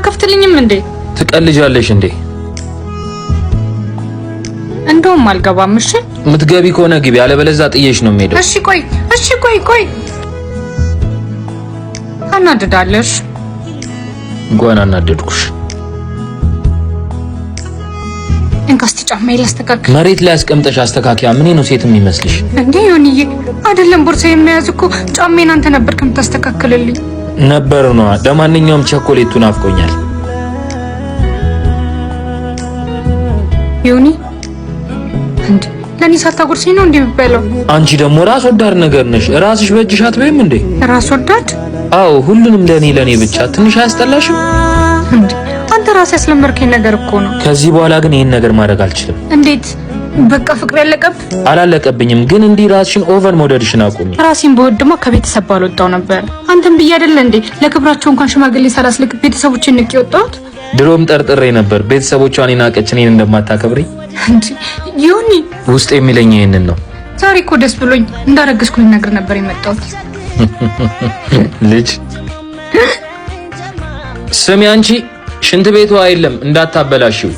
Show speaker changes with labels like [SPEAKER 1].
[SPEAKER 1] አከፍትልኝም እንዴ?
[SPEAKER 2] ትቀልጃለሽ እንዴ?
[SPEAKER 1] እንደውም አልገባም። እሺ
[SPEAKER 2] ምትገቢ ከሆነ ግቢ፣ አለበለዚያ ጥዬሽ ነው የምሄደው።
[SPEAKER 1] እሺ ቆይ አናድዳለሽ።
[SPEAKER 2] እንኳን አናደድኩሽ።
[SPEAKER 1] እንካስቲ ጫማዬ ላስተካክል።
[SPEAKER 2] መሬት ላይ አስቀምጠሽ አስተካክያ። ምን ነው ሴት የሚመስልሽ
[SPEAKER 1] እንዴ? ዮኒዬ አይደለም ቦርሳ የሚያዝ እኮ ጫማዬን አንተ ነበር ከምታስተካክልልኝ
[SPEAKER 2] ነበር ነው። ለማንኛውም ቸኮሌቱ ናፍቆኛል።
[SPEAKER 1] ዮኒ እንዴ ለኔ ሳታጎርሰኝ ነው እንዴ የምትበላው?
[SPEAKER 2] አንቺ ደግሞ ራስ ወዳድ ነገር ነሽ። ራስሽ በእጅሽ አትበይም እንዴ?
[SPEAKER 1] ራስ ወዳድ?
[SPEAKER 2] አዎ ሁሉንም ለኔ ብቻ። ትንሽ አያስጠላሽም
[SPEAKER 1] እንዴ? አንተ ራስህ ያስለመርከኝ ነገር እኮ ነው።
[SPEAKER 2] ከዚህ በኋላ ግን ይሄን ነገር ማድረግ አልችልም።
[SPEAKER 1] እንዴት? በቃ ፍቅር ያለቀብ?
[SPEAKER 2] አላለቀብኝም፣ ግን እንዲህ ራስሽን ኦቨር መውደድሽን አቁሚ።
[SPEAKER 1] ራሴን በወድማ ከቤተሰብ ባልወጣው ነበር። አንተም ብዬ አይደለ እንዴ ለክብራቸው እንኳን ሽማግሌ ሳላስልክ ቤተሰቦችን ንቄ ወጣሁት።
[SPEAKER 2] ድሮም ጠርጥሬ ነበር ቤተሰቦቿን ይናቀች እኔን እንደማታከብሪ።
[SPEAKER 1] እንዴ ዮኒ
[SPEAKER 2] ውስጥ የሚለኝ ይሄንን ነው።
[SPEAKER 1] ዛሬ እኮ ደስ ብሎኝ እንዳረገዝኩኝ ነገር ነበር የመጣሁት።
[SPEAKER 2] ልጅ ስሚ አንቺ ሽንት ቤቷ አይደለም እንዳታበላሽው።